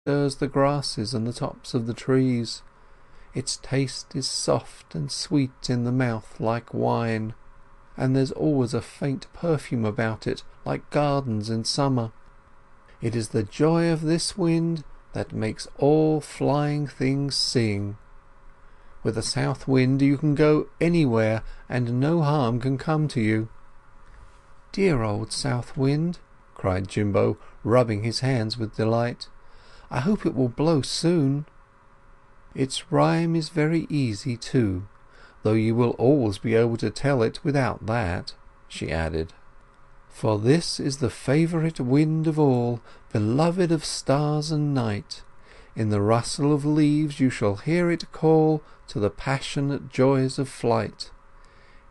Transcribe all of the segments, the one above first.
stirs the grasses and the tops of the trees. Its taste is soft and sweet in the mouth like wine, and there's always a faint perfume about it like gardens in summer. It is the joy of this wind that makes all flying things sing. With a south wind you can go anywhere and no harm can come to you." "Dear old south wind," cried Jimbo, rubbing his hands with delight. "I hope it will blow soon." "Its rhyme is very easy too, though you will always be able to tell it without that," she added. "For this is the favourite wind of all, beloved of stars and night. In the rustle of leaves you shall hear it call to the passionate joys of flight.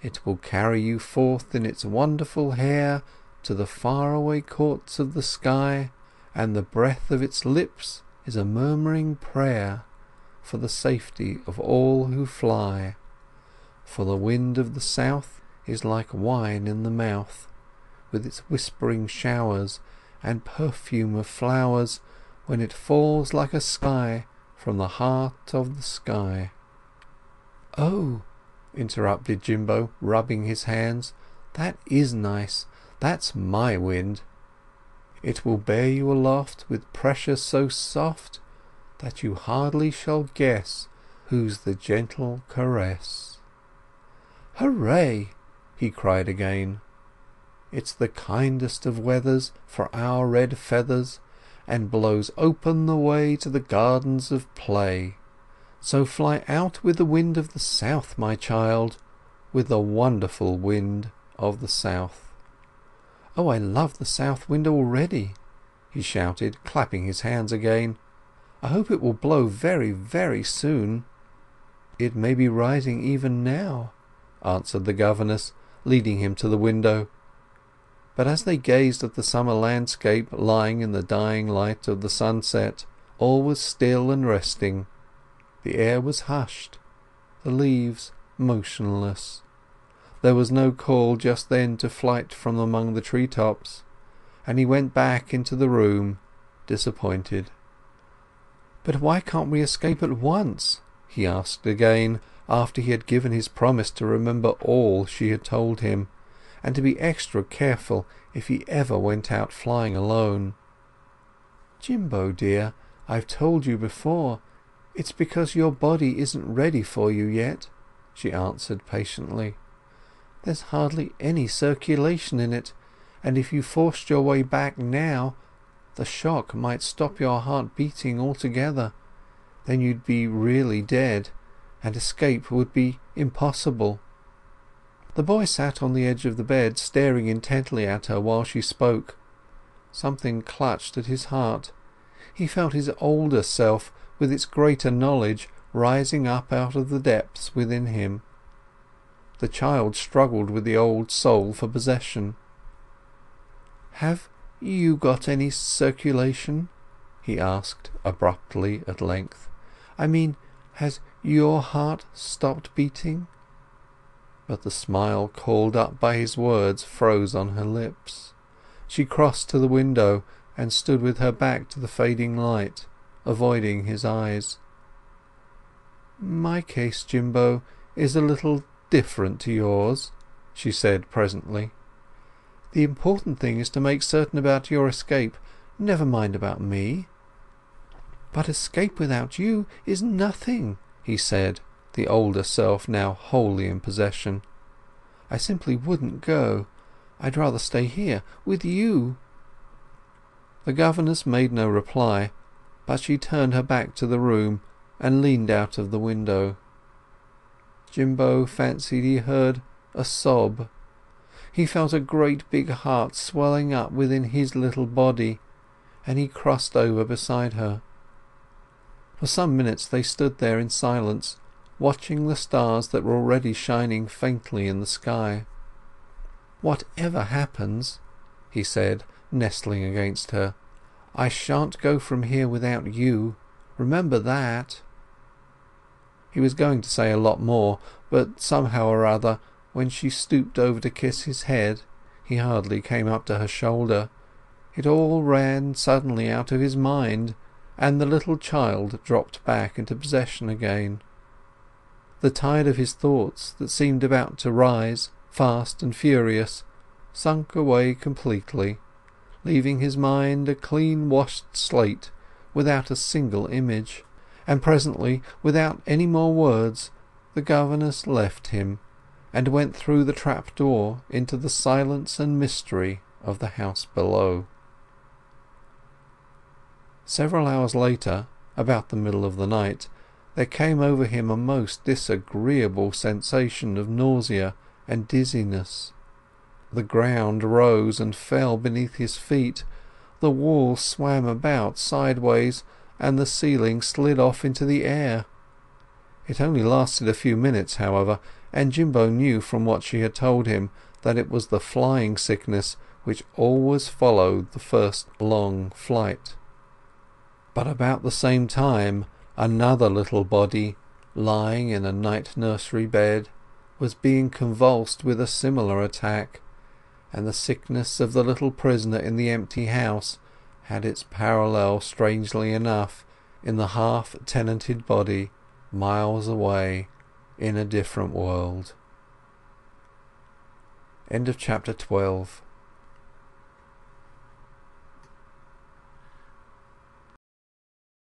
It will carry you forth in its wonderful hair to the faraway courts of the sky, and the breath of its lips is a murmuring prayer for the safety of all who fly. For the wind of the south is like wine in the mouth, with its whispering showers and perfume of flowers, when it falls like a sky from the heart of the sky." "Oh," interrupted Jimbo, rubbing his hands, "that is nice. That's my wind. It will bear you aloft with pressure so soft that you hardly shall guess whose the gentle caress." "Hooray!" he cried again. "It's the kindest of weathers for our red feathers, and blows open the way to the gardens of play. So fly out with the wind of the south, my child, with the wonderful wind of the south." "Oh, I love the south wind already," he shouted, clapping his hands again. "I hope it will blow very, very soon." "It may be rising even now," answered the governess, leading him to the window. But as they gazed at the summer landscape lying in the dying light of the sunset, all was still and resting. The air was hushed, the leaves motionless. There was no call just then to flight from among the tree-tops, and he went back into the room disappointed. "But why can't we escape at once?" he asked again, after he had given his promise to remember all she had told him, and to be extra careful if he ever went out flying alone. "Jimbo, dear, I've told you before, it's because your body isn't ready for you yet," she answered patiently. "There's hardly any circulation in it, and if you forced your way back now, the shock might stop your heart beating altogether. Then you'd be really dead, and escape would be impossible." The boy sat on the edge of the bed, staring intently at her while she spoke. Something clutched at his heart. He felt his older self, with its greater knowledge, rising up out of the depths within him. The child struggled with the old soul for possession. "Have you got any circulation?" he asked abruptly at length. "I mean, has your heart stopped beating?" But the smile called up by his words froze on her lips. She crossed to the window and stood with her back to the fading light, avoiding his eyes. "My case, Jimbo, is a little different to yours," she said presently. "The important thing is to make certain about your escape. Never mind about me." "But escape without you is nothing," he said, the older self now wholly in possession. "I simply wouldn't go. I'd rather stay here with you." The governess made no reply, but she turned her back to the room and leaned out of the window. Jimbo fancied he heard a sob. He felt a great big heart swelling up within his little body, and he crossed over beside her. For some minutes they stood there in silence, watching the stars that were already shining faintly in the sky. "Whatever happens," he said, nestling against her, "I shan't go from here without you. Remember that." He was going to say a lot more, but somehow or other, when she stooped over to kiss his head, he hardly came up to her shoulder. It all ran suddenly out of his mind, and the little child dropped back into possession again. The tide of his thoughts, that seemed about to rise, fast and furious, sunk away completely, leaving his mind a clean-washed slate without a single image, and presently, without any more words, the governess left him, and went through the trap-door into the silence and mystery of the house below. Several hours later, about the middle of the night, there came over him a most disagreeable sensation of nausea and dizziness. The ground rose and fell beneath his feet, the walls swam about sideways, and the ceiling slid off into the air. It only lasted a few minutes, however, and Jimbo knew from what she had told him that it was the flying sickness which always followed the first long flight. But about the same time another little body, lying in a night nursery bed, was being convulsed with a similar attack, and the sickness of the little prisoner in the empty house had its parallel, strangely enough, in the half-tenanted body miles away in a different world. End of chapter 12.